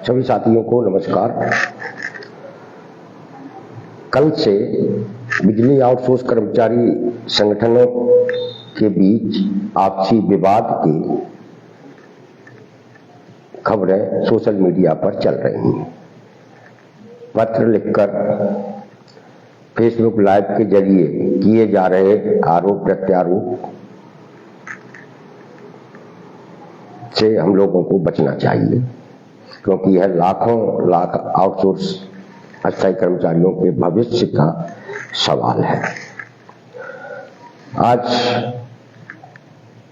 सभी साथियों को नमस्कार। कल से बिजली आउटसोर्स कर्मचारी संगठनों के बीच आपसी विवाद की खबरें सोशल मीडिया पर चल रही हैं। पत्र लिखकर, फेसबुक लाइव के जरिए किए जा रहे आरोप प्रत्यारोप से हम लोगों को बचना चाहिए, क्योंकि यह लाखों लाख आउटसोर्स अस्थायी कर्मचारियों के भविष्य का सवाल है। आज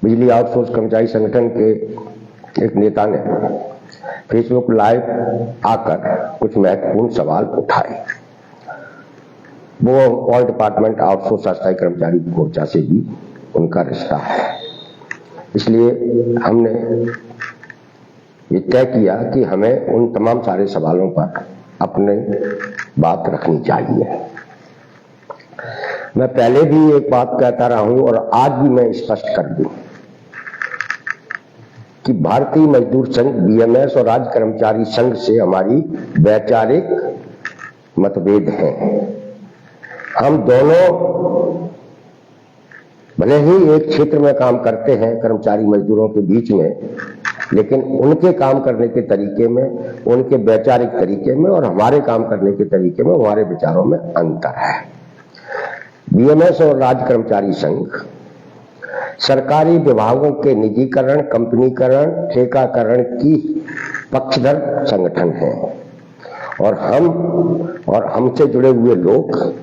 बिजली आउटसोर्स कर्मचारी संगठन के एक नेता ने फेसबुक लाइव आकर कुछ महत्वपूर्ण सवाल उठाए। वो ऑल डिपार्टमेंट आउटसोर्स अस्थायी कर्मचारी मोर्चा से भी उनका रिश्ता है, इसलिए हमने ये तय किया कि हमें उन तमाम सारे सवालों पर अपने बात रखनी चाहिए। मैं पहले भी एक बात कहता रहा हूं और आज भी मैं स्पष्ट कर दूं कि भारतीय मजदूर संघ बीएमएस और राज्य कर्मचारी संघ से हमारी वैचारिक मतभेद हैं। हम दोनों भले ही एक क्षेत्र में काम करते हैं कर्मचारी मजदूरों के बीच में, लेकिन उनके काम करने के तरीके में, उनके वैचारिक तरीके में और हमारे काम करने के तरीके में, हमारे विचारों में अंतर है। बीएमएस और राज्य कर्मचारी संघ सरकारी विभागों के निजीकरण, कंपनीकरण, ठेकाकरण की पक्षधर संगठन है और हम और हमसे जुड़े हुए लोग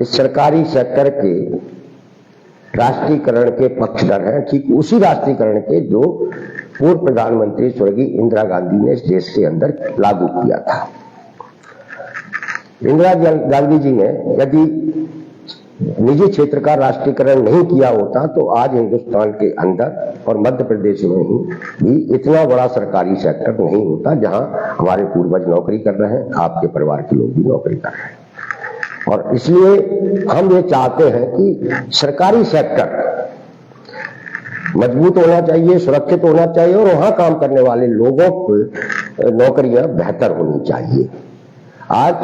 इस सरकारी सेक्टर के राष्ट्रीयकरण के पक्षधर हैं, ठीक उसी राष्ट्रीयकरण के जो पूर्व प्रधानमंत्री स्वर्गीय इंदिरा गांधी ने इस देश के अंदर लागू किया था। इंदिरा गांधी जी ने यदि निजी क्षेत्र का राष्ट्रीयकरण नहीं किया होता तो आज हिंदुस्तान के अंदर और मध्य प्रदेश में भी इतना बड़ा सरकारी सेक्टर नहीं होता जहां हमारे पूर्वज नौकरी कर रहे हैं, आपके परिवार के लोग भी नौकरी कर रहे हैं। और इसलिए हम ये चाहते हैं कि सरकारी सेक्टर मजबूत होना चाहिए, सुरक्षित होना चाहिए और वहां काम करने वाले लोगों को नौकरियां बेहतर होनी चाहिए। आज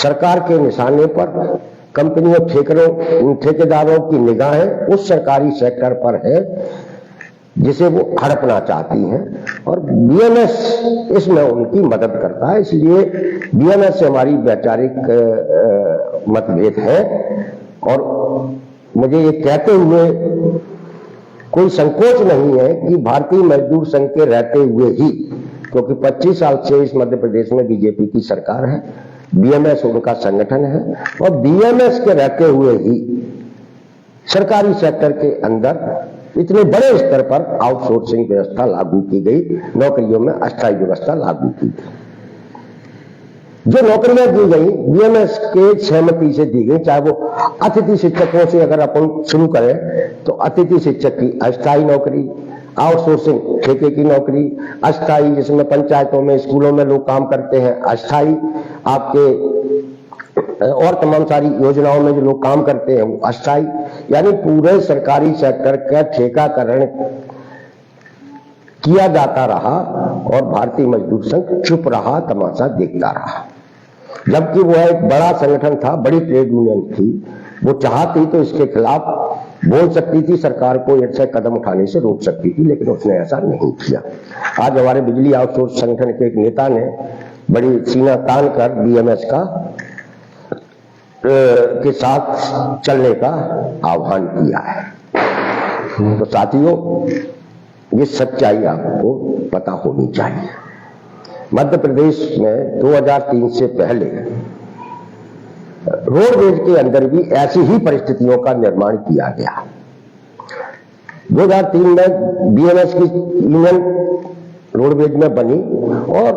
सरकार के निशाने पर कंपनियों, ठेकेदारों की निगाहें उस सरकारी सेक्टर पर है जिसे वो हड़पना चाहती हैं और बीएमएस इसमें उनकी मदद करता है। इसलिए बीएमएस से हमारी वैचारिक मतभेद है और मुझे ये कहते हुए कोई संकोच नहीं है कि भारतीय मजदूर संघ के रहते हुए ही, क्योंकि 25 साल से इस मध्य प्रदेश में बीजेपी की सरकार है, बीएमएस उनका संगठन है और बीएमएस के रहते हुए ही सरकारी सेक्टर के अंदर इतने बड़े स्तर पर आउटसोर्सिंग व्यवस्था लागू की गई, नौकरियों में अस्थायी व्यवस्था लागू की गई। जो नौकरियां दी गई बीएमएस के सहमति से दी गई, चाहे वो अतिथि शिक्षकों से अगर अपन शुरू करें तो अतिथि शिक्षक की अस्थायी नौकरी, आउटसोर्सिंग ठेके की नौकरी अस्थायी, जिसमें पंचायतों में, स्कूलों में लोग काम करते हैं अस्थायी, आपके और तमाम सारी योजनाओं में जो लोग काम करते हैं वो अस्थायी, यानी पूरे सरकारी सेक्टर का ठेकाकरण किया जाता रहा और भारतीय मजदूर संघ चुप रहा, तमाशा देखता रहा। जबकि वो एक बड़ा संगठन था, बड़ी ट्रेड यूनियन थी, वो चाहती तो इसके खिलाफ बोल सकती थी, सरकार को ऐसे कदम उठाने से रोक सकती थी, लेकिन उसने ऐसा नहीं किया। आज हमारे बिजली आउटसोर्स संगठन के एक नेता ने बड़ी सीना तान कर बीएमएस का के साथ चलने का आह्वान किया है। तो साथियों, ये सच्चाई आपको पता होनी चाहिए। मध्य प्रदेश में 2003 से पहले रोडवेज के अंदर भी ऐसी ही परिस्थितियों का निर्माण किया गया। 2003 में बीएमएस की यूनियन रोडवेज में बनी और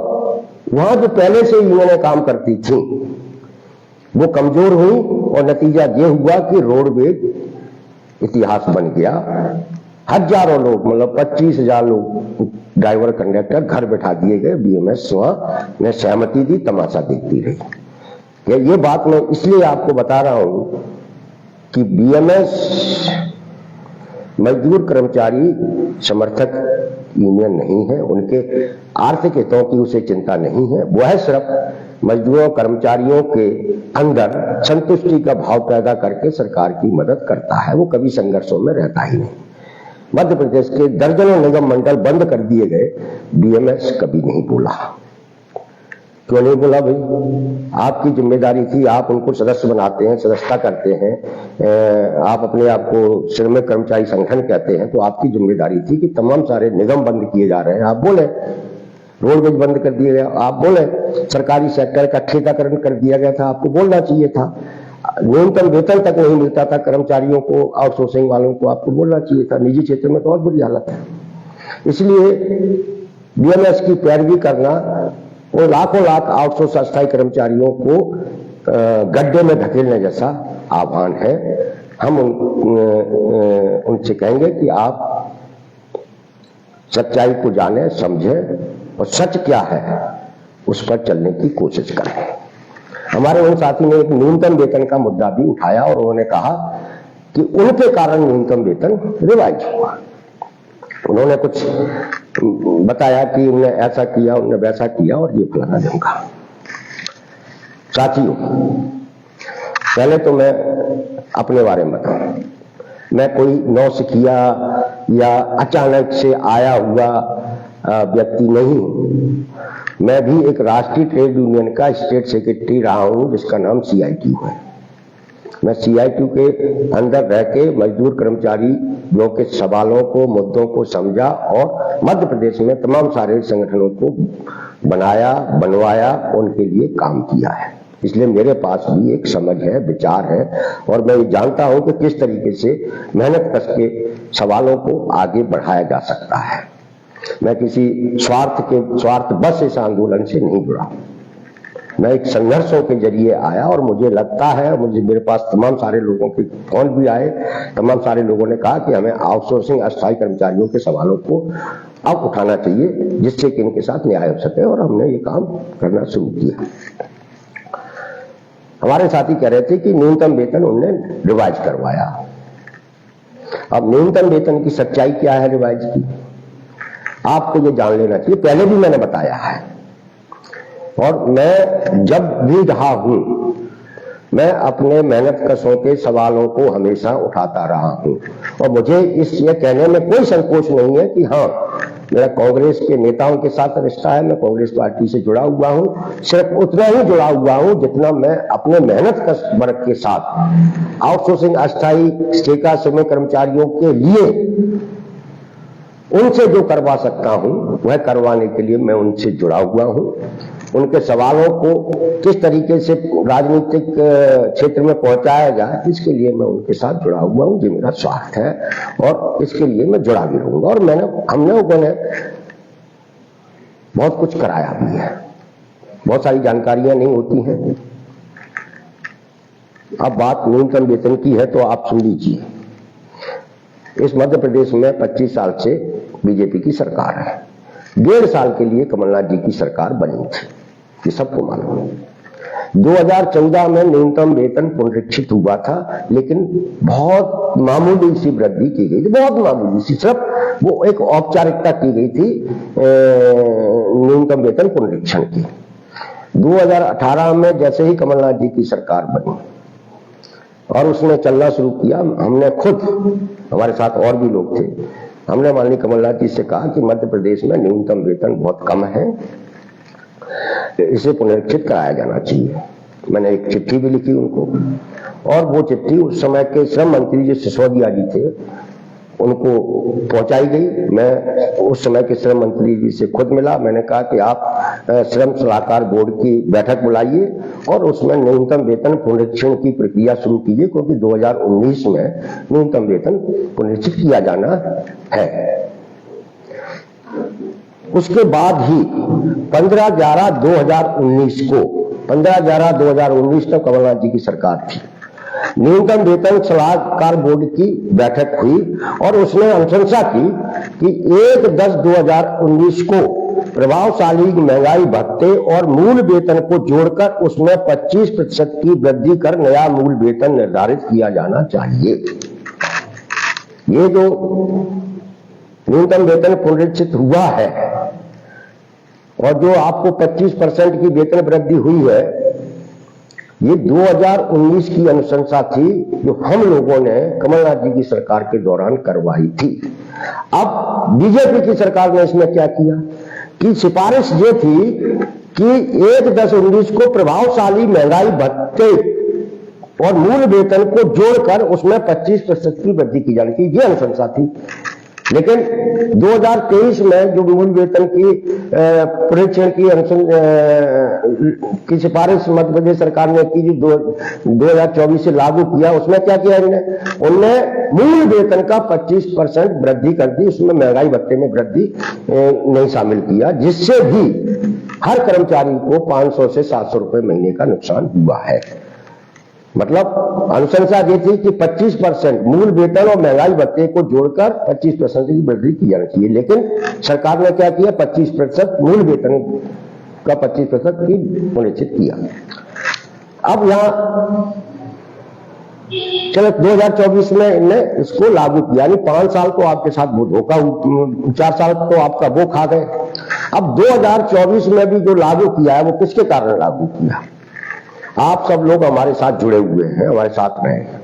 वहां जो पहले से यूनियनें काम करती थी वो कमजोर हुई और नतीजा ये हुआ कि रोडवेज इतिहास बन गया। हजारों लोग, मतलब 25,000 लोग, ड्राइवर कंडक्टर घर बैठा दिए गए। बीएमएस वहां ने सहमति दी, तमाशा देखती रही। ये बात मैं इसलिए आपको बता रहा हूं कि बीएमएस मजदूर कर्मचारी समर्थक यूनियन नहीं है, उनके आर्थिक हितों की उसे चिंता नहीं है। वह सिर्फ मजदूरों कर्मचारियों के अंदर संतुष्टि का भाव पैदा करके सरकार की मदद करता है, वो कभी संघर्षों में रहता ही नहीं। मध्य प्रदेश के दर्जनों निगम मंडल बंद कर दिए गए, बीएमएस कभी नहीं बोला। क्यों नहीं बोला भाई? आपकी जिम्मेदारी थी, आप उनको सदस्य बनाते हैं, सदस्यता करते हैं, आप अपने आप को श्रमिक कर्मचारी संगठन कहते हैं, तो आपकी जिम्मेदारी थी कि तमाम सारे निगम बंद किए जा रहे हैं, आप बोले। रोडवेज बंद कर दिया गया, आप बोले। सरकारी सेक्टर का ठेकाकरण कर दिया गया था, आपको बोलना चाहिए था। न्यूनतम वेतन तक नहीं मिलता था कर्मचारियों को, आउटसोर्सिंग वालों को, आपको बोलना चाहिए था। निजी क्षेत्र में तो और बुरी हालत है। इसलिए बीएमएस की पैरवी करना वो लाखों लाख आउटसोर्स अस्थायी कर्मचारियों को गड्ढे में धकेलने जैसा आह्वान है। हम उनसे कहेंगे कि आप सच्चाई को जाने, समझें और सच क्या है उस पर चलने की कोशिश करें। हमारे उन साथी ने एक न्यूनतम वेतन का मुद्दा भी उठाया और उन्होंने कहा कि उनके कारण न्यूनतम वेतन रिवाइज हुआ। उन्होंने कुछ बताया कि उन्होंने ऐसा किया, उन्होंने वैसा किया और ये फलाना दूंगा। साथियों, पहले तो मैं अपने बारे में बताऊं। मैं कोई नौसिखिया या अचानक से आया हुआ व्यक्ति नहीं हूं। मैं भी एक राष्ट्रीय ट्रेड यूनियन का स्टेट सेक्रेटरी रहा हूं, जिसका नाम CITU है। मैं CITU के अंदर रह के मजदूर कर्मचारियों के सवालों को, मुद्दों को समझा और मध्य प्रदेश में तमाम सारे संगठनों को बनाया, बनवाया, उनके लिए काम किया है। इसलिए मेरे पास भी एक समझ है, विचार है और मैं ये जानता हूं कि किस तरीके से मेहनत कस के सवालों को आगे बढ़ाया जा सकता है। मैं किसी स्वार्थ बस इस आंदोलन से नहीं जुड़ा। मैं एक संघर्षों के जरिए आया और मुझे लगता है, मेरे पास तमाम सारे लोगों के फोन भी आए, तमाम सारे लोगों ने कहा कि हमें आउटसोर्सिंग अस्थायी कर्मचारियों के सवालों को अब उठाना चाहिए, जिससे कि इनके साथ न्याय हो सके, और हमने ये काम करना शुरू किया। हमारे साथी कह रहे थे कि न्यूनतम वेतन उन्होंने रिवाइज करवाया। अब न्यूनतम वेतन की सच्चाई क्या है रिवाइज की, आपको ये जान लेना चाहिए। पहले भी मैंने बताया है और मैं जब भी रहा हूं, मैं अपने मेहनत कशों के सवालों को हमेशा उठाता रहा हूं और मुझे ये कहने में कोई संकोच नहीं है कि हाँ, मेरा कांग्रेस के नेताओं के साथ रिश्ता है, मैं कांग्रेस पार्टी से जुड़ा हुआ हूं। सिर्फ उतना ही जुड़ा हुआ हूं जितना मैं अपने मेहनत कश वर्ग के साथ आउटसोर्सिंग अस्थायी ठेका श्रमिक कर्मचारियों के लिए उनसे जो करवा सकता हूं वह करवाने के लिए मैं उनसे जुड़ा हुआ हूं। उनके सवालों को किस तरीके से राजनीतिक क्षेत्र में पहुंचाया जाए, इसके लिए मैं उनके साथ जुड़ा हुआ हूं। ये मेरा स्वार्थ है और इसके लिए मैं जुड़ा भी रहूंगा। और हम लोगों ने बहुत कुछ कराया भी है, बहुत सारी जानकारियां नहीं होती हैं। अब बात न्यूनतम वेतन की है तो आप सुन लीजिए। इस मध्य प्रदेश में 25 साल से बीजेपी की सरकार है। 1.5 साल के लिए कमलनाथ जी की सरकार बनी थी, ये सबको मालूम है। 2014 में न्यूनतम वेतन पुनरीक्षित हुआ था, लेकिन बहुत मामूली सी वृद्धि की गई थी, बहुत मामूली सी, सिर्फ वो एक औपचारिकता की गई थी न्यूनतम वेतन पुनरीक्षण की। 2018 में जैसे ही कमलनाथ जी की सरकार बनी और उसने चलना शुरू किया, हमने खुद, हमारे साथ और भी लोग थे, हमने माननीय कमलनाथ जी से कहा कि मध्य प्रदेश में न्यूनतम वेतन बहुत कम है, इसे पुनरीक्षित कराया जाना चाहिए। मैंने एक चिट्ठी भी लिखी उनको और वो चिट्ठी उस समय के श्रम मंत्री जो सिसोदिया जी थे उनको पहुंचाई गई। मैं उस समय के श्रम मंत्री जी से खुद मिला। मैंने कहा कि आप श्रम सलाहकार बोर्ड की बैठक बुलाइए और उसमें न्यूनतम वेतन पुनरीक्षण की प्रक्रिया शुरू कीजिए, क्योंकि 2019 में न्यूनतम वेतन पुनरीक्षित किया जाना है। उसके बाद ही 15/11/2019 तक कमलनाथ जी की सरकार थी। न्यूनतम वेतन सलाहकार बोर्ड की बैठक हुई और उसने अनुशंसा की कि 1/10/2019 को प्रभावशाली महंगाई भत्ते और मूल वेतन को जोड़कर उसमें 25% की वृद्धि कर नया मूल वेतन निर्धारित किया जाना चाहिए। ये जो न्यूनतम वेतन पुनरीक्षित हुआ है और जो आपको 25% की वेतन वृद्धि हुई है, ये 2019 की अनुशंसा थी जो हम लोगों ने कमलनाथ जी की सरकार के दौरान करवाई थी। अब बीजेपी की सरकार ने इसमें क्या किया कि सिफारिश ये थी कि 1/10/19 को प्रभावशाली महंगाई भत्ते और मूल वेतन को जोड़कर उसमें 25% की वृद्धि की जानी चाहिए, ये अनुशंसा थी। लेकिन 2023 में जो मूल वेतन की पुनरीक्षण की सिफारिश मध्य प्रदेश सरकार ने की, जो 2024 से लागू किया, उसमें क्या किया उनने मूल वेतन का 25% वृद्धि कर दी, उसमें महंगाई भत्ते में वृद्धि नहीं शामिल किया, जिससे भी हर कर्मचारी को 500 से 700 रुपए महीने का नुकसान हुआ है। मतलब अनुशंसा ये थी कि 25% मूल वेतन और महंगाई भत्ते को जोड़कर 25% की वृद्धि की जानी चाहिए, लेकिन सरकार ने क्या किया, 25% मूल वेतन का 25% की सुनिश्चित किया। अब यहां चलो 2024 में इनने इसको लागू किया, यानी 5 साल तो आपके साथ वो धोखा, 4 साल तो आपका वो खा गए। अब 2024 में भी जो लागू किया है वो किसके कारण लागू किया? आप सब लोग हमारे साथ जुड़े हुए हैं, हमारे साथ रहे हैं।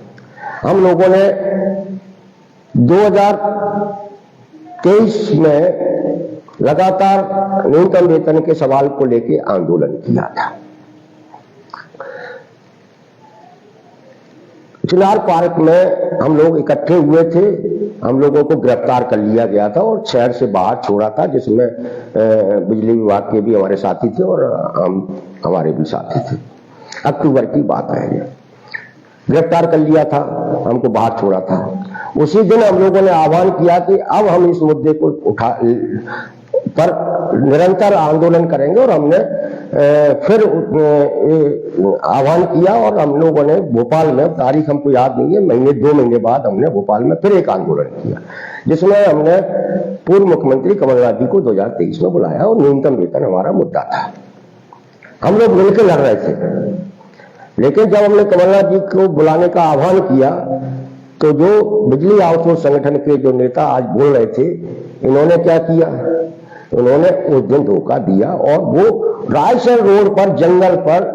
हम लोगों ने 2023 में लगातार न्यूनतम वेतन के सवाल को लेकर आंदोलन किया था। चिनार पार्क में हम लोग इकट्ठे हुए थे, हम लोगों को गिरफ्तार कर लिया गया था और शहर से बाहर छोड़ा था, जिसमें बिजली विभाग के भी हमारे साथी थे और हमारे भी साथी थे। अक्टूबर की बात है, गिरफ्तार कर लिया था, हमको बाहर छोड़ा था। उसी दिन हम लोगों ने आह्वान किया कि अब हम इस मुद्दे को पर निरंतर आंदोलन करेंगे और हमने फिर आह्वान किया और हम लोगों ने भोपाल में, तारीख हमको याद नहीं है, 2 महीने बाद हमने भोपाल में फिर एक आंदोलन किया, जिसमें हमने पूर्व मुख्यमंत्री कमलनाथ जी को 2023 में बुलाया और न्यूनतम वेतन हमारा मुद्दा था। हम लोग मिलकर लड़ रहे थे, लेकिन जब हमने कमलनाथ जी को बुलाने का आह्वान किया तो जो बिजली आउटसोर्स संगठन के जो नेता आज बोल रहे थे, इन्होंने क्या किया, उन्होंने उस दिन धोखा दिया और वो रायसर रोड पर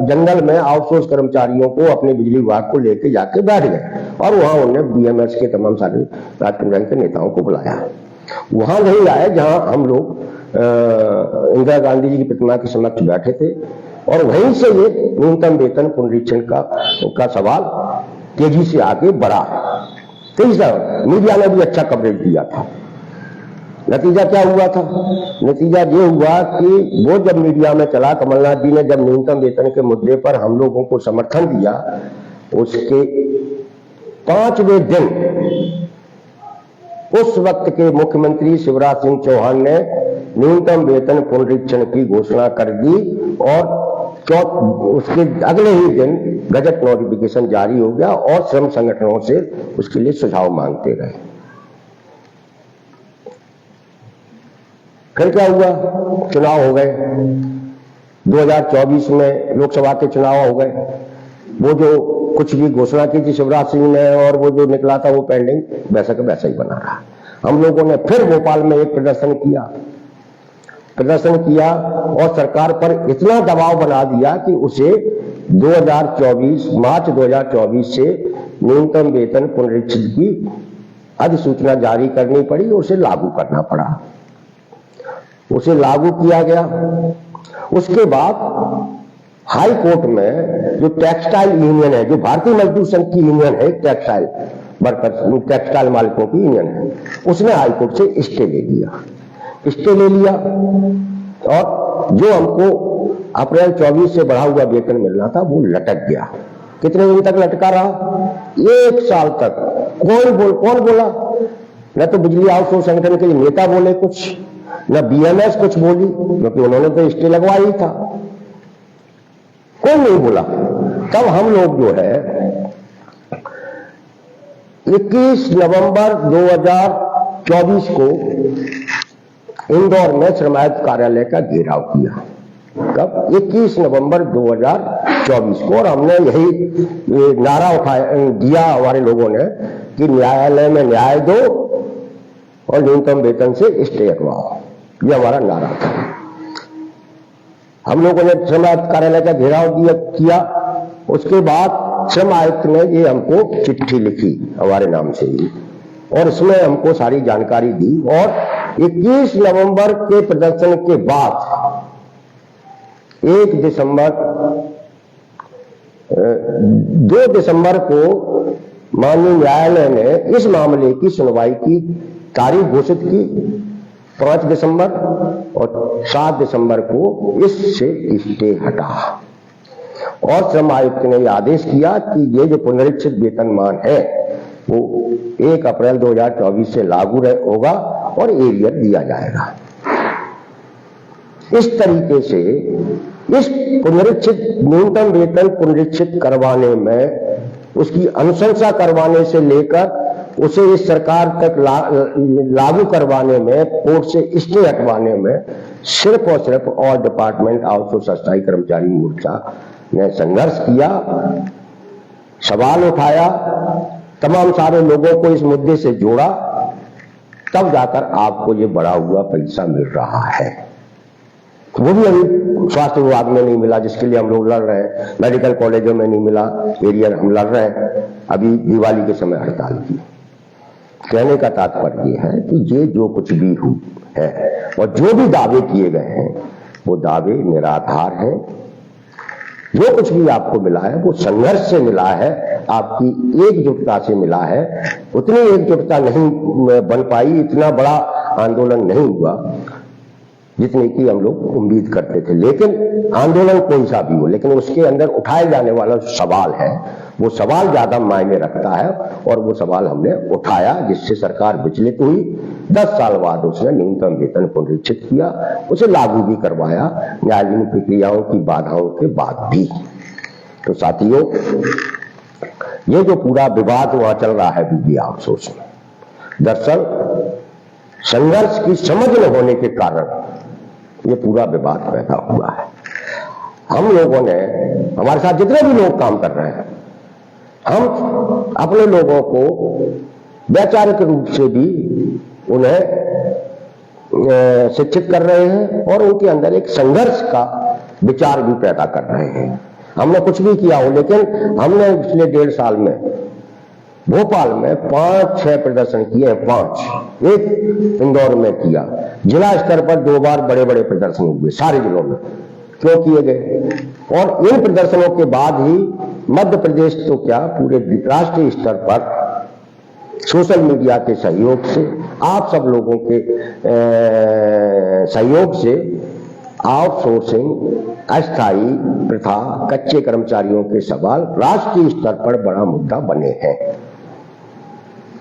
जंगल में आउटसोर्स कर्मचारियों को अपने बिजली विभाग को लेके जाके बैठ गए और वहां उन्होंने बीएमएस के तमाम सारे राजनीतिक दल के नेताओं को बुलाया। वहां नहीं आए जहां हम लोग इंदिरा गांधी जी की प्रतिमा के समक्ष बैठे थे और वहीं से ये न्यूनतम वेतन पुनरीक्षण का सवाल तेजी से आगे बढ़ा। तीसरा, मीडिया ने भी अच्छा कवरेज दिया था। नतीजा क्या हुआ था? नतीजा ये हुआ कि वो जब मीडिया में चला, कमलनाथ जी ने जब न्यूनतम वेतन के मुद्दे पर हम लोगों को समर्थन दिया, उसके 5वें दिन उस वक्त के मुख्यमंत्री शिवराज सिंह चौहान ने न्यूनतम वेतन पुनरीक्षण की घोषणा कर दी और उसके अगले ही दिन गजट नोटिफिकेशन जारी हो गया और श्रम संगठनों से उसके लिए सुझाव मांगते रहे। फिर क्या हुआ? चुनाव हो गए, 2024 में लोकसभा के चुनाव हो गए। वो जो कुछ भी घोषणा की थी शिवराज सिंह ने और वो जो निकला था वो पेंडिंग वैसा का वैसा ही बना रहा। हम लोगों ने फिर भोपाल में एक प्रदर्शन किया और सरकार पर इतना दबाव बना दिया कि उसे 2024 मार्च 2024 से न्यूनतम वेतन पुनरीक्षण की अधिसूचना जारी करनी पड़ी और उसे लागू करना पड़ा। उसे लागू किया गया। उसके बाद हाई कोर्ट में जो टेक्सटाइल यूनियन है, जो भारतीय मजदूर संघ की यूनियन है, टेक्सटाइल वर्कर्स, टेक्सटाइल मालिकों की यूनियन है, उसने हाई कोर्ट से स्टे ले लिया और जो हमको अप्रैल 24 से बढ़ा हुआ वेतन मिलना था वो लटक गया। कितने दिन तक लटका रहा? 1 साल तक। कौन बोला? न तो बिजली आउटसोर्स संगठन के नेता बोले कुछ, न बीएमएस कुछ बोली, क्योंकि उन्होंने तो स्टे लगवा ही था। कोई नहीं बोला। तब हम लोग जो है 21 नवंबर 2024 को इंदौर में श्रम आयुक्त कार्यालय का घेराव किया। कब? 21 नवंबर 2024 को। और हमने यही नारा दिया हमारे लोगों ने कि न्यायालय में न्याय दो और न्यूनतम वेतन से स्टे हटवाओ, ये हमारा नारा था। हम लोगों ने श्रम आयुक्त कार्यालय का घेराव किया। उसके बाद श्रम आयुक्त ने ये हमको चिट्ठी लिखी हमारे नाम से ही, और इसमें हमको सारी जानकारी दी। और 21 नवंबर के प्रदर्शन के बाद 2 दिसंबर को माननीय न्यायालय ने इस मामले की सुनवाई की तारीख घोषित की, 5 दिसंबर, और 7 दिसंबर को इससे स्टे हटा। और श्रम आयुक्त ने यह आदेश किया कि ये जो पुनरीक्षित वेतनमान है वो 1 अप्रैल 2024 से लागू होगा और एरियर दिया जाएगा। इस तरीके से इस पुनरीक्षित न्यूनतम वेतन पुनरीक्षित करवाने में, उसकी अनुशंसा करवाने से लेकर उसे इस सरकार तक लागू करवाने में, कोर्ट से स्टे हटवाने में सिर्फ और सिर्फ ऑल डिपार्टमेंट आउटसोर्स अस्थायी कर्मचारी मोर्चा ने संघर्ष किया, सवाल उठाया, तमाम सारे लोगों को इस मुद्दे से जोड़ा, तब जाकर आपको ये बढ़ा हुआ पैसा मिल रहा है। वो भी अभी स्वास्थ्य विभाग में नहीं मिला, जिसके लिए हम लोग लड़ रहे हैं, मेडिकल कॉलेजों में नहीं मिला, एरियर हम लड़ रहे हैं अभी दिवाली के समय हड़ताल की। कहने का तात्पर्य है कि ये जो कुछ भी है और जो भी दावे किए गए हैं वो दावे निराधार हैं। जो कुछ भी आपको मिला है वो संघर्ष से मिला है, आपकी एकजुटता से मिला है। उतनी एकजुटता नहीं बन पाई, इतना बड़ा आंदोलन नहीं हुआ जितने की हम लोग उम्मीद करते थे। लेकिन आंदोलन कोई सा भी हो, लेकिन उसके अंदर उठाए जाने वाला सवाल है, वो सवाल ज्यादा मायने रखता है। और वो सवाल हमने उठाया, जिससे सरकार विचलित हुई। 10 साल बाद उसने न्यूनतम वेतन पुनरीक्षित किया, उसे लागू भी करवाया, न्यायालयीन प्रक्रियाओं की बाधाओं के बाद भी। तो साथियों, ये जो पूरा विवाद वहां चल रहा है बीबी आउटसोर्स में, दरअसल संघर्ष की समझ न होने के कारण ये पूरा विवाद पैदा हुआ है। हम लोगों ने, हमारे साथ जितने भी लोग काम कर रहे हैं, हम अपने लोगों को वैचारिक रूप से भी उन्हें शिक्षित कर रहे हैं और उनके अंदर एक संघर्ष का विचार भी पैदा कर रहे हैं। हमने कुछ भी किया हो, लेकिन हमने पिछले 1.5 साल में भोपाल में 5-6 प्रदर्शन किए हैं। 5, एक इंदौर में किया, जिला स्तर पर 2 बार बड़े बड़े प्रदर्शन हुए सारे जिलों में। क्यों किए गए? और इन प्रदर्शनों के बाद ही मध्य प्रदेश तो क्या, पूरे राष्ट्रीय स्तर पर सोशल मीडिया के सहयोग से, आप सब लोगों के सहयोग से आउटसोर्सिंग, अस्थायी प्रथा, कच्चे कर्मचारियों के सवाल राष्ट्रीय स्तर पर बड़ा मुद्दा बने हैं।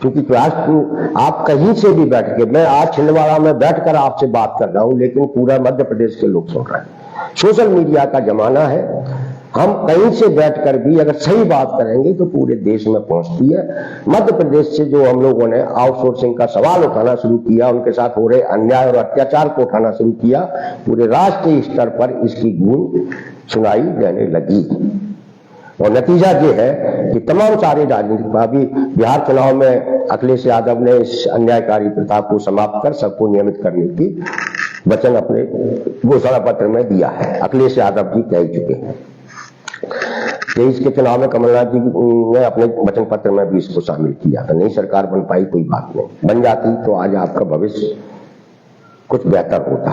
क्योंकि आप कहीं से भी बैठ के, मैं आज छिंदवाड़ा में बैठकर आपसे बात कर रहा हूं, लेकिन पूरा मध्य प्रदेश के लोग सुन रहे हैं। सोशल मीडिया का जमाना है, हम कहीं से बैठकर भी अगर सही बात करेंगे तो पूरे देश में पहुंचती है। मध्य प्रदेश से जो हम लोगों ने आउटसोर्सिंग का सवाल उठाना शुरू किया, उनके साथ हो रहे अन्याय और अत्याचार को उठाना शुरू किया, पूरे राष्ट्रीय स्तर पर इसकी गूंज सुनाई देने लगी। और नतीजा ये है कि तमाम सारे राजनीतिक, अभी बिहार चुनाव में अखिलेश यादव ने इस अन्यायकारी प्रथा को समाप्त कर सबको नियमित करने की वचन अपने घोषणा पत्र में दिया है। अखिलेश यादव जी कह चुके हैं। 23 के चुनाव में कमलनाथ जी ने अपने वचन पत्र में भी इसको शामिल किया था। नहीं सरकार बन पाई, कोई बात नहीं, बन जाती तो आज आपका भविष्य कुछ बेहतर होता।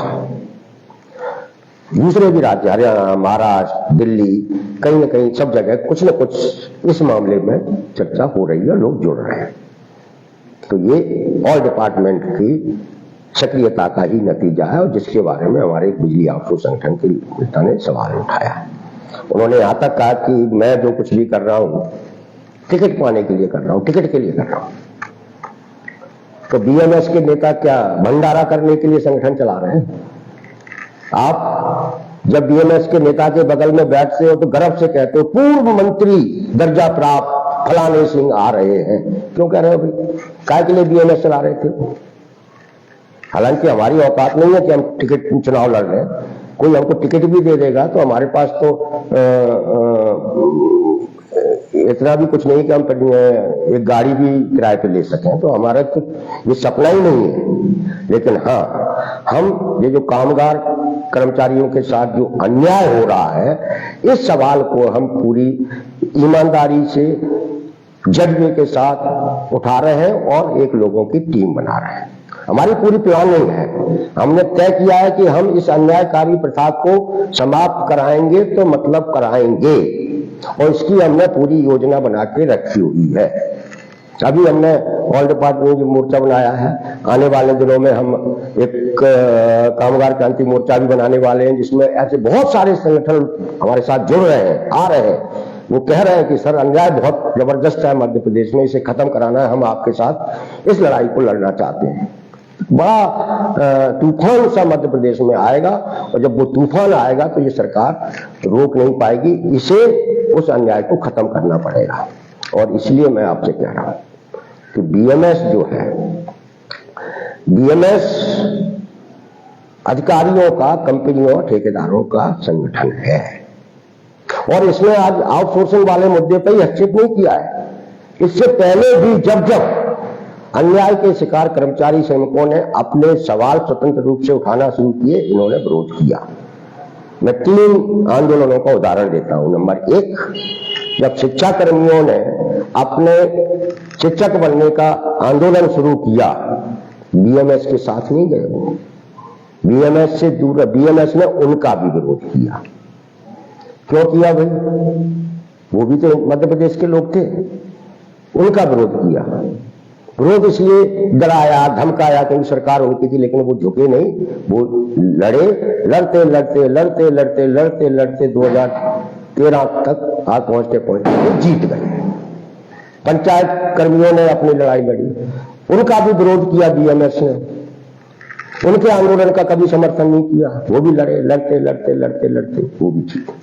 दूसरे भी राज्य, हरियाणा, महाराष्ट्र, दिल्ली, कहीं न कहीं सब जगह कुछ न कुछ इस मामले में चर्चा हो रही है, लोग जुड़ रहे हैं। तो ये ऑल डिपार्टमेंट की सक्रियता का ही नतीजा है, और जिसके बारे में हमारे बिजली आउटसोर्स संगठन के नेता ने सवाल उठाया। उन्होंने यहां तक कहा कि मैं जो कुछ भी कर रहा हूं टिकट पाने के लिए कर रहा हूं, टिकट के लिए कर रहा हूं। तो बीएमएस के नेता क्या भंडारा करने के लिए संगठन चला रहे हैं? आप जब बीएमएस के नेता के बगल में बैठते हो तो गर्व से कहते हो पूर्व मंत्री दर्जा प्राप्त फलाने सिंह आ रहे हैं। क्यों कह रहे हो भाई? काय के लिए बीएमएस चला रहे थे? हालांकि हमारी औकात नहीं है कि हम टिकट चुनाव लड़ रहे हैं। कोई हमको टिकट भी दे देगा तो हमारे पास तो इतना भी कुछ नहीं कि हम एक गाड़ी भी किराए पे ले सकें, तो हमारा तो ये सपना ही नहीं है। लेकिन हाँ, हम ये जो कामगार कर्मचारियों के साथ जो अन्याय हो रहा है, इस सवाल को हम पूरी ईमानदारी से जज्बे के साथ उठा रहे हैं और एक लोगों की टीम बना रहे हैं। हमारी पूरी प्लानिंग है, हमने तय किया है कि हम इस अन्यायकारी प्रथा को समाप्त कराएंगे तो मतलब कराएंगे, और इसकी हमने पूरी योजना बना के रखी हुई है। अभी हमने ऑल डिपार्टमेंट जो मोर्चा बनाया है, आने वाले दिनों में हम एक कामगार क्रांति मोर्चा भी बनाने वाले हैं, जिसमें ऐसे बहुत सारे संगठन हमारे साथ जुड़ रहे हैं, आ रहे हैं। वो कह रहे हैं कि सर अन्याय बहुत जबरदस्त है मध्य प्रदेश में, इसे खत्म कराना है, हम आपके साथ इस लड़ाई को लड़ना चाहते हैं। बड़ा तूफान सा मध्य प्रदेश में आएगा, और जब वो तूफान आएगा तो ये सरकार रोक नहीं पाएगी, इसे उस अन्याय को खत्म करना पड़ेगा। और इसलिए मैं आपसे कह रहा हूं कि बीएमएस जो है, बीएमएस अधिकारियों का, कंपनियों, ठेकेदारों का संगठन है, और इसने आज आउटसोर्सिंग वाले मुद्दे पर ही हस्तक्षेप नहीं किया है। इससे पहले भी जब जब अन्याय के शिकार कर्मचारी श्रमिकों ने अपने सवाल स्वतंत्र रूप से उठाना शुरू किए, इन्होंने विरोध किया। मैं 3 आंदोलनों का उदाहरण देता हूं। नंबर 1, जब शिक्षा कर्मियों ने अपने शिक्षक बनने का आंदोलन शुरू किया, बीएमएस के साथ नहीं गए, वो बीएमएस से दूर, बीएमएस ने उनका भी विरोध किया। क्यों किया भाई? वो भी तो मध्य प्रदेश के लोग थे, उनका विरोध किया। विरोध इसलिए डराया, धमकाया, क्योंकि सरकार उनकी थी, लेकिन वो झुके नहीं, वो लड़े, लड़ते लड़ते लड़ते लड़ते लड़ते लड़ते 2013 तक आज पहुंचते जीत गए। पंचायत कर्मियों ने अपनी लड़ाई लड़ी, उनका भी विरोध किया बीएमएस ने, उनके आंदोलन का कभी समर्थन नहीं किया, वो भी लड़े, लड़ते लड़ते लड़ते लड़ते वो भी जीते।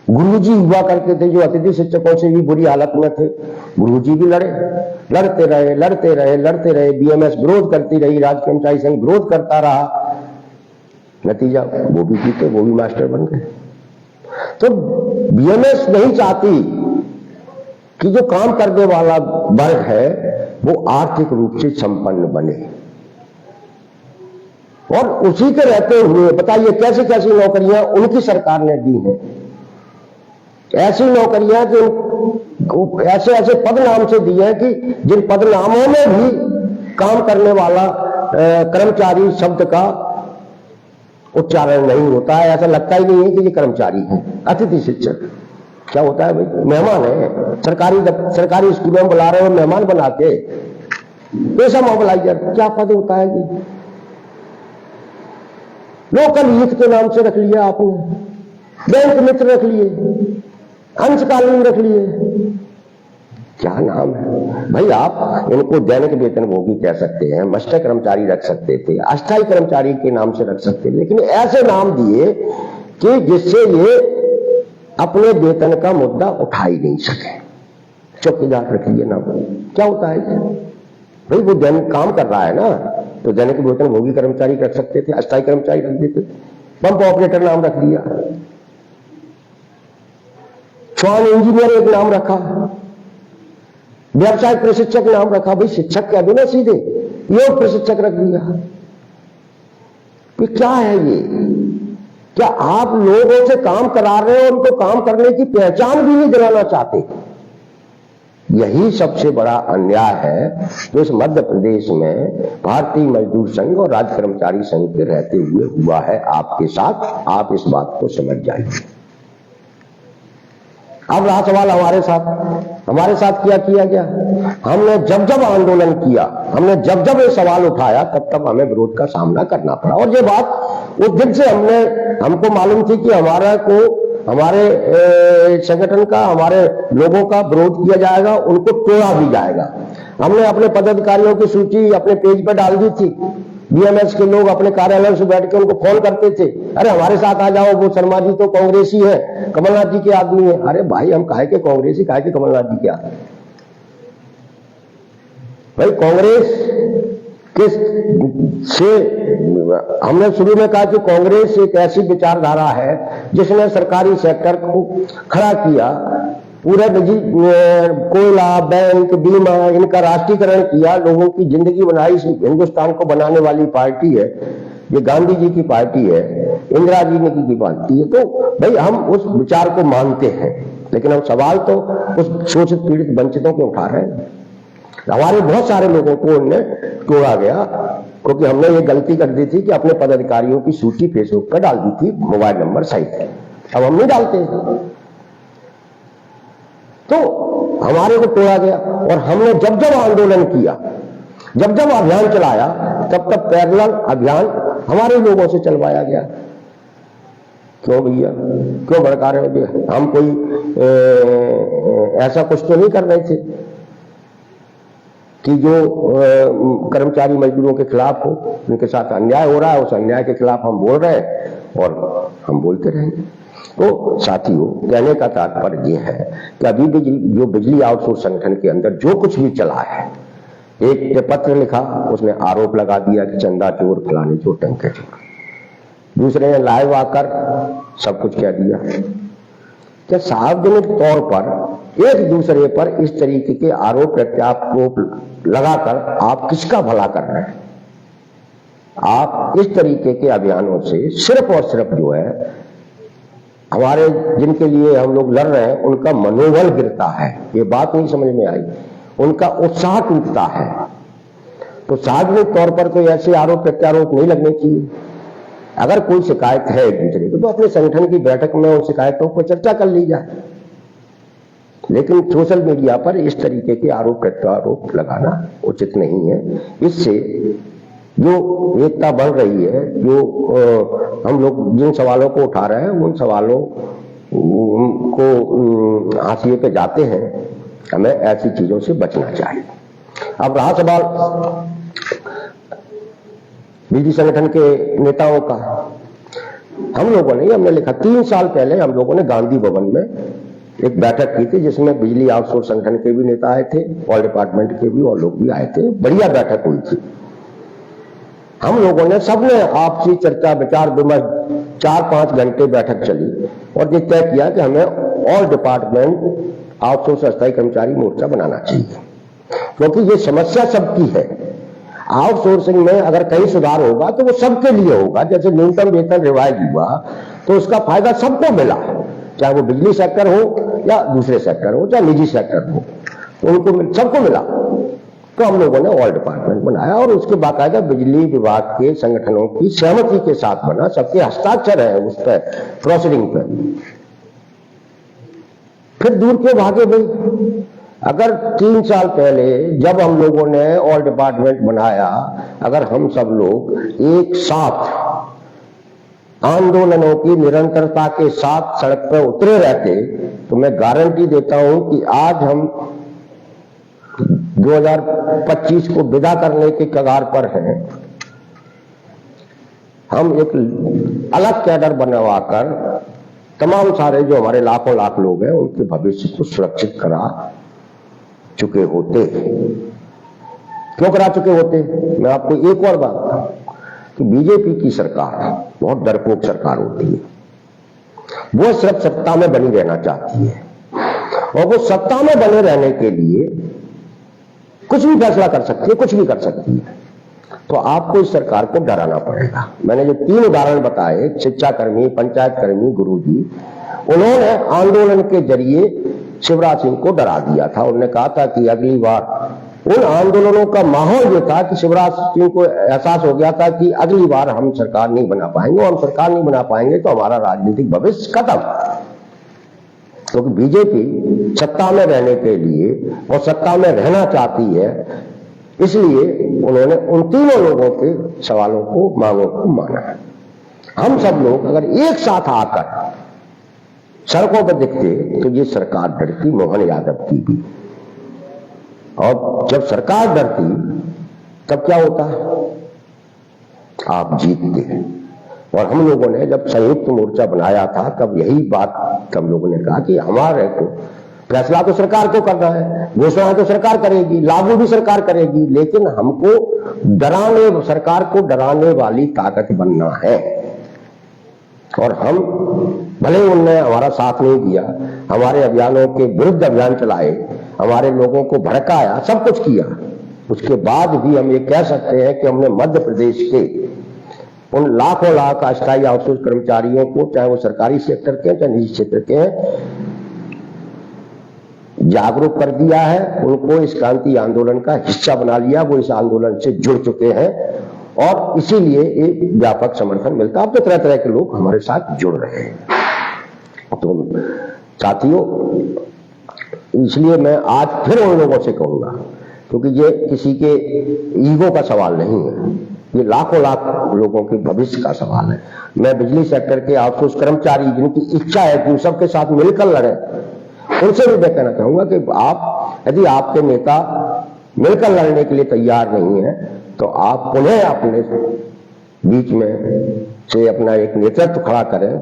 गुरुजी हुआ करते थे जो अतिथि शिक्षकों से भी बुरी हालत में थे, गुरुजी भी लड़े, लड़ते रहे लड़ते रहे लड़ते रहे, बीएमएस विरोध करती रही, राज्य कर्मचारी संघ विरोध करता रहा, नतीजा वो भी जीते, वो भी मास्टर बन गए। तो बीएमएस नहीं चाहती कि जो काम करने वाला वर्ग है वो आर्थिक रूप से संपन्न बने, और उसी के रहते हुए बताइए कैसी कैसी नौकरियां उनकी सरकार ने दी हैं। ऐसी नौकरियां जो ऐसे ऐसे पद नाम से दिए हैं कि जिन पद नामों में भी काम करने वाला कर्मचारी शब्द का उच्चारण नहीं होता है, ऐसा लगता ही नहीं है कि ये कर्मचारी है। अतिथि शिक्षक क्या होता है भाई? मेहमान है, सरकारी स्कूलों में बुला रहे हो, मेहमान बनाते, पैसा मोबिलाइजर क्या पद होता है जी? लोकल हित के नाम से रख लिया आपने, बैंक मित्र रख लिए, अंशकालीन रख लिए, क्या नाम है भाई? आप इनको दैनिक वेतनभोगी कह सकते हैं, मस्टर कर्मचारी रख सकते थे, अस्थायी कर्मचारी के नाम से रख सकते थे, लेकिन ऐसे नाम दिए कि जिससे ये अपने वेतन का मुद्दा उठा ही नहीं सके। चौकीदार रख लिए नाम, क्या होता है भाई? वो दैनिक काम कर रहा है ना, तो दैनिक वेतनभोगी कर्मचारी रख सकते थे, अस्थायी कर्मचारी रख देते। पंप ऑपरेटर नाम रख दिया, श्वान इंजीनियर एक नाम रखा, व्यवसाय प्रशिक्षक नाम रखा। भाई शिक्षक कह दो ना सीधे, योग प्रशिक्षक रख दिया। ये क्या है? ये क्या आप लोगों से काम करा रहे हो, उनको काम करने की पहचान भी नहीं दिलाना चाहते? यही सबसे बड़ा अन्याय है जो इस मध्य प्रदेश में भारतीय मजदूर संघ और राज्य कर्मचारी संघ के रहते हुए हुआ है आपके साथ। आप इस बात को समझ जाइए। अब रहा सवाल हमारे साथ क्या किया गया? हमने जब जब आंदोलन किया, हमने जब जब ये सवाल उठाया, तब तब हमें विरोध का सामना करना पड़ा। और ये बात उस दिन से हमको मालूम थी कि हमारे संगठन का, हमारे लोगों का विरोध किया जाएगा, उनको तोड़ा भी जाएगा। हमने अपने पदाधिकारियों की सूची अपने पेज पर डाल दी थी। बीएमएस के लोग अपने कार्यालय से बैठ के उनको फोन करते थे, अरे हमारे साथ आ जाओ, वो शर्मा जी तो कांग्रेसी है, कमलनाथ जी के आदमी है। अरे भाई हम काहे के कांग्रेसी, काहे के कमलनाथ जी के आदमी? भाई कांग्रेस से हमने शुरू में कहा कि कांग्रेस एक ऐसी विचारधारा है जिसने सरकारी सेक्टर को खड़ा किया पूरे कोयला, बैंक, बीमा, इनका राष्ट्रीयकरण किया, लोगों की जिंदगी बनाई। हिंदुस्तान को बनाने वाली पार्टी है ये, गांधी जी की पार्टी है, इंदिरा जी ने की पार्टी है। तो भाई हम उस विचार को मानते हैं, लेकिन हम सवाल तो उस शोषित पीड़ित वंचितों के उठा रहे हैं। हमारे बहुत सारे लोगों को उनने तोड़ा गया क्योंकि हमने ये गलती कर दी थी कि अपने पदाधिकारियों की सूची फेसबुक पर डाल दी थी, मोबाइल नंबर सहित। अब हम नहीं डालते, तो हमारे को तोड़ा गया। और हमने जब जब आंदोलन किया, जब जब अभियान चलाया, तब तब पैरेलल अभियान हमारे लोगों से चलवाया गया। क्यों भैया, क्यों भड़का रहे हो भैया? हम कोई ऐसा कुछ तो नहीं कर रहे थे कि जो कर्मचारी मजदूरों के खिलाफ हो, उनके साथ अन्याय हो रहा है, उस अन्याय के खिलाफ हम बोल रहे हैं और हम बोलते रहेंगे। तो साथियों, कहने का तात्पर्य यह है कि अभी भी जो बिजली आउटसोर्स संगठन के अंदर जो कुछ भी चला है, एक ने पत्र लिखा, उसने आरोप लगा दिया कि चंदा चोर, फलाने चोर, टंके चोर। दूसरे ने लाइव आकर सब कुछ कह दिया। क्या सार्वजनिक तौर पर एक दूसरे पर इस तरीके के आरोप प्रत्यारोप लगाकर आप किसका भला कर रहे हैं? आप इस तरीके के अभियानों से सिर्फ और सिर्फ जो है हमारे जिनके लिए हम लोग लड़ रहे हैं उनका मनोबल गिरता है। ये बात नहीं समझ में आई, उनका उत्साह टूटता है। तो सार्वजनिक तौर पर कोई ऐसे आरोप प्रत्यारोप नहीं लगने चाहिए। अगर कोई शिकायत है एक दूसरे की, तो अपने संगठन की बैठक में उन शिकायतों पर चर्चा कर ली जाए, लेकिन सोशल मीडिया पर इस तरीके के आरोप प्रत्यारोप लगाना उचित नहीं है। इससे जो एकता बढ़ रही है, जो हम लोग जिन सवालों को उठा रहे हैं, उन सवालों को हाशिए पे जाते हैं। हमें ऐसी चीजों से बचना चाहिए। अब रहा सवाल बिजली संगठन के नेताओं का, हम लोगों ने, हमने लिखा 3 साल पहले हम लोगों ने गांधी भवन में एक बैठक की थी, जिसमें बिजली आउटसोर्स संगठन के भी नेता आए थे, ऑल डिपार्टमेंट के भी और लोग भी आए थे। बढ़िया बैठक हुई थी। हम लोगों ने सबने आपसी चर्चा विचार विमर्श 4-5 घंटे बैठक चली और ये तय किया कि हमें ऑल डिपार्टमेंट आउटसोर्स अस्थायी कर्मचारी मोर्चा बनाना चाहिए, क्योंकि ये समस्या सबकी है। आउटसोर्सिंग में अगर कहीं सुधार होगा तो वो सबके लिए होगा। जैसे न्यूनतम वेतन रिवाइज हुआ तो उसका फायदा सबको मिला, चाहे वो बिजली सेक्टर हो या दूसरे सेक्टर हो, चाहे निजी सेक्टर हो, उनको सबको मिला। तो हम लोगों ने ऑल डिपार्टमेंट बनाया और उसके बाकायदा बिजली विभाग के संगठनों की सहमति के साथ बना, सबके हस्ताक्षर है उस पर प्रोसीडिंग पर। फिर दूर क्यों भागे भाई? अगर 3 साल पहले जब हम लोगों ने ऑल डिपार्टमेंट बनाया, अगर हम सब लोग एक साथ आंदोलनों की निरंतरता के साथ सड़क पर उतरे रहते, तो मैं गारंटी देता हूं कि आज हम 2025 को विदा करने के कगार पर हैं। हम एक अलग कैडर बनवाकर तमाम सारे जो हमारे लाखों लाख लोग हैं उनके भविष्य को सुरक्षित करा चुके होते। क्यों करा चुके होते? मैं आपको एक और बात बताऊं कि बीजेपी की सरकार बहुत डरपोक सरकार होती है। वो सिर्फ सत्ता में बनी रहना चाहती है और वो सत्ता में बने रहने के लिए कुछ भी फैसला कर सकती है, कुछ भी कर सकती है। तो आपको इस सरकार को डराना पड़ेगा। मैंने जो 3 उदाहरण बताए, शिक्षाकर्मी, पंचायत कर्मी, गुरुजी, उन्होंने आंदोलन के जरिए शिवराज सिंह को डरा दिया था। उन्होंने कहा था कि अगली बार, उन आंदोलनों का माहौल ये था कि शिवराज सिंह को एहसास हो गया था कि अगली बार हम सरकार नहीं बना पाएंगे, हम सरकार नहीं बना पाएंगे तो हमारा राजनीतिक भविष्य खत्म। क्योंकि बीजेपी सत्ता में रहने के लिए और सत्ता में रहना चाहती है, इसलिए उन्होंने उन तीनों लोगों के सवालों को, मांगों को माना है। हम सब लोग अगर एक साथ आकर सड़कों पर दिखते तो ये सरकार डरती, मोहन यादव की भी। और जब सरकार डरती तब क्या होता? आप जीतते। और हम लोगों ने जब संयुक्त मोर्चा बनाया था तब यही बात हम लोगों ने कहा कि हमारे को फैसला तो सरकार को करना है, घोषणा तो सरकार करेगी, लागू भी सरकार करेगी, लेकिन हमको डराने, सरकार को डराने वाली ताकत बनना है। और हम भले उनने हमारा साथ नहीं दिया, हमारे अभियानों के विरुद्ध अभियान चलाए, हमारे लोगों को भड़काया, सब कुछ किया, उसके बाद भी हम ये कह सकते हैं कि हमने मध्य प्रदेश के उन लाखों लाख अस्थायी आउटसोर्स कर्मचारियों को, चाहे वो सरकारी सेक्टर के चाहे निजी क्षेत्र के हैं, जागरूक कर दिया है, उनको इस क्रांति आंदोलन का हिस्सा बना लिया, वो इस आंदोलन से जुड़ चुके हैं और इसीलिए एक व्यापक समर्थन मिलता है। अब तो तरह तरह के लोग हमारे साथ जुड़ रहे हैं। तो साथियों, इसलिए मैं आज फिर उन लोगों से कहूंगा, क्योंकि ये किसी के ईगो का सवाल नहीं है, ये लाखों लाख लोगों के भविष्य का सवाल है। मैं बिजली सेक्टर के आउटसोर्स कर्मचारी जिनकी इच्छा है कि सबके साथ मिलकर लड़े, उनसे भी मैं कहना चाहूंगा कि आप, यदि आपके नेता मिलकर लड़ने के लिए तैयार नहीं है तो आप पुनः अपने बीच में से अपना एक नेतृत्व खड़ा करें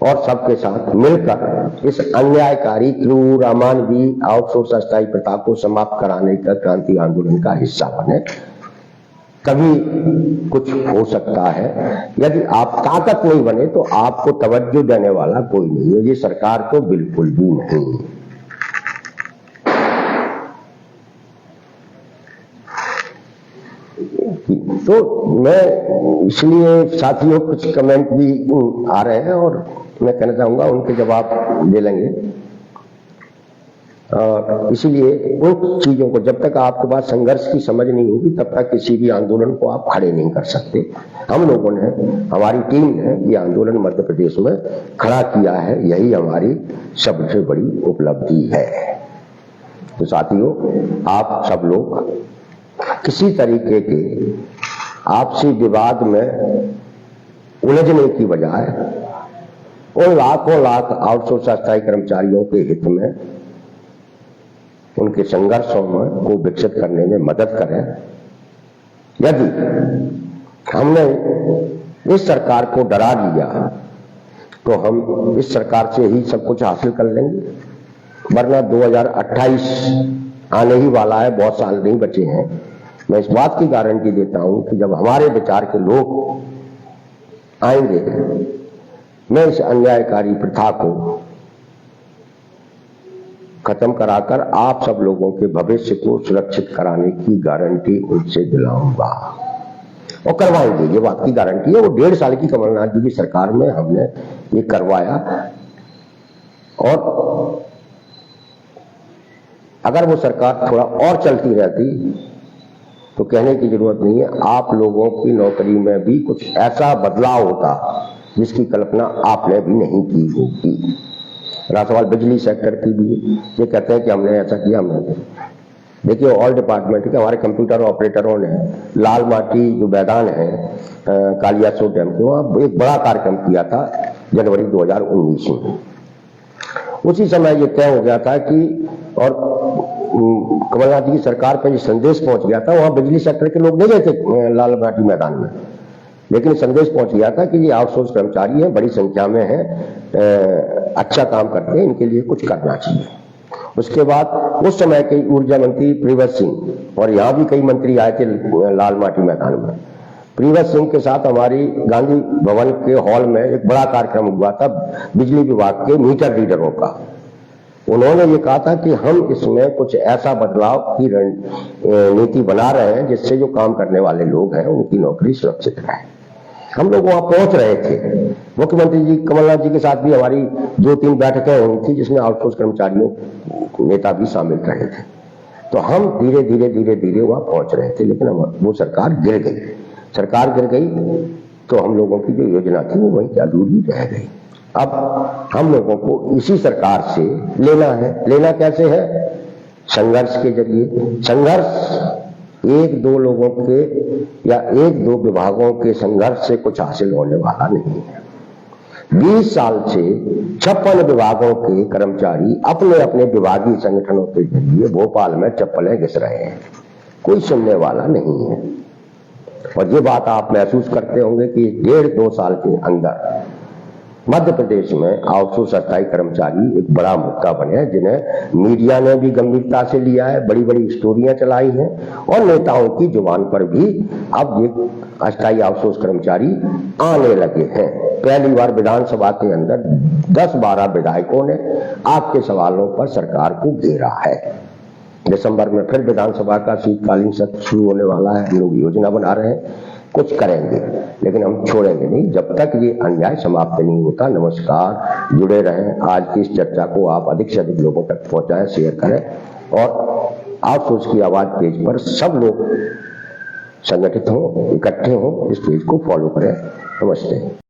और सबके साथ मिलकर इस अन्यायकारी, क्रूर, अमानवीय आउटसोर्स अस्थायी प्रथा को समाप्त कराने का क्रांति आंदोलन का हिस्सा बने। तभी कुछ हो सकता है। यदि आप ताकत नहीं बने तो आपको तवज्जो देने वाला कोई नहीं है, ये सरकार तो बिल्कुल भी नहीं। तो मैं इसलिए साथियों कुछ कमेंट भी आ रहे हैं और मैं कहना चाहूंगा उनके जवाब दे लेंगे। इसीलिए उन चीजों को, जब तक आपके पास संघर्ष की समझ नहीं होगी तब तक किसी भी आंदोलन को आप खड़े नहीं कर सकते। हम लोगों ने, हमारी टीम ने ये आंदोलन मध्य प्रदेश में खड़ा किया है, यही हमारी सबसे बड़ी उपलब्धि है। तो साथियों, आप सब लोग किसी तरीके के आपसी विवाद में उलझने की बजाय उन लाखों लाख आउटसोर्स अस्थायी कर्मचारियों के हित में, उनके संघर्षों में को विकसित करने में मदद करें। यदि हमने इस सरकार को डरा दिया तो हम इस सरकार से ही सब कुछ हासिल कर लेंगे, वरना 2028 आने ही वाला है, बहुत साल नहीं बचे हैं। मैं इस बात की गारंटी देता हूं कि जब हमारे विचार के लोग आएंगे, मैं इस अन्यायकारी प्रथा को खत्म कराकर आप सब लोगों के भविष्य को सुरक्षित कराने की गारंटी उनसे दिलाऊंगा और करवाएंगे। ये बात की गारंटी है। वो 1.5 साल की कमलनाथ जी की सरकार में हमने ये करवाया और अगर वो सरकार थोड़ा और चलती रहती तो कहने की जरूरत नहीं है, आप लोगों की नौकरी में भी कुछ ऐसा बदलाव होता जिसकी कल्पना आपने भी नहीं की होगी। रहा सवाल बिजली सेक्टर की भी, ये कहते हैं कि हमने ऐसा किया, हमने देखिए ऑल डिपार्टमेंट के हमारे कंप्यूटर ऑपरेटरों ने लाल माटी जो मैदान है कालियासोत डैम के, वहां एक बड़ा कार्यक्रम किया था जनवरी 2019 में। उसी समय ये तय हो गया था कि, और कमलनाथ जी की सरकार पर ये संदेश पहुंच गया था, वहां बिजली सेक्टर के लोग नहीं गए थे लाल माटी मैदान में, लेकिन संदेश पहुंच गया था कि ये आउटसोर्स कर्मचारी हैं, बड़ी संख्या में हैं, अच्छा काम करते हैं, इनके लिए कुछ करना चाहिए। उसके बाद उस समय के ऊर्जा मंत्री प्रियव्रत सिंह, और यहां भी कई मंत्री आए थे लाल माटी मैदान में, प्रियव्रत सिंह के साथ हमारी गांधी भवन के हॉल में एक बड़ा कार्यक्रम हुआ था बिजली विभाग के मीटर रीडरों का। उन्होंने ये कहा था कि हम इसमें कुछ ऐसा बदलाव की नीति बना रहे हैं जिससे जो काम करने वाले लोग हैं उनकी नौकरी सुरक्षित रहे। हम लोग वहां पहुंच रहे थे, मुख्यमंत्री जी कमलनाथ जी के साथ भी हमारी 2-3 बैठकें हुई थी जिसमें आउटसोर्स कर्मचारियों नेता भी शामिल रहे थे। तो हम धीरे धीरे वहां पहुंच रहे थे, लेकिन वो सरकार गिर गई। सरकार गिर गई तो हम लोगों की जो योजना थी वो वहीं अधूरी रह गई। अब हम लोगों को इसी सरकार से लेना है। लेना कैसे है? संघर्ष के जरिए। संघर्ष 1-2 लोगों के या 1-2 विभागों के संघर्ष से कुछ हासिल होने वाला नहीं है। 20 साल से 56 विभागों के कर्मचारी अपने अपने विभागीय संगठनों के जरिए भोपाल में चप्पलें घिस रहे हैं, कोई सुनने वाला नहीं है। और ये बात आप महसूस करते होंगे कि 1.5-2 साल के अंदर मध्य प्रदेश में आउटसोर्स अस्थायी कर्मचारी एक बड़ा मुद्दा बने हैं, जिन्हें मीडिया ने भी गंभीरता से लिया है, बड़ी बड़ी स्टोरियां चलाई हैं और नेताओं की जुबान पर भी अब ये अस्थायी आउटसोर्स कर्मचारी आने लगे हैं। पहली बार विधानसभा के अंदर 10-12 विधायकों ने आपके सवालों पर सरकार को घेरा है। दिसंबर में फिर विधानसभा का शीतकालीन सत्र शुरू होने वाला है। हम लोग योजना बना रहे हैं, कुछ करेंगे, लेकिन हम छोड़ेंगे नहीं जब तक ये अन्याय समाप्त नहीं होता। नमस्कार, जुड़े रहें। आज की इस चर्चा को आप अधिक से अधिक लोगों तक पहुंचाएं, शेयर करें और आउटसोर्स की आवाज पेज पर सब लोग संगठित हों, इकट्ठे हों, इस पेज को फॉलो करें। नमस्ते।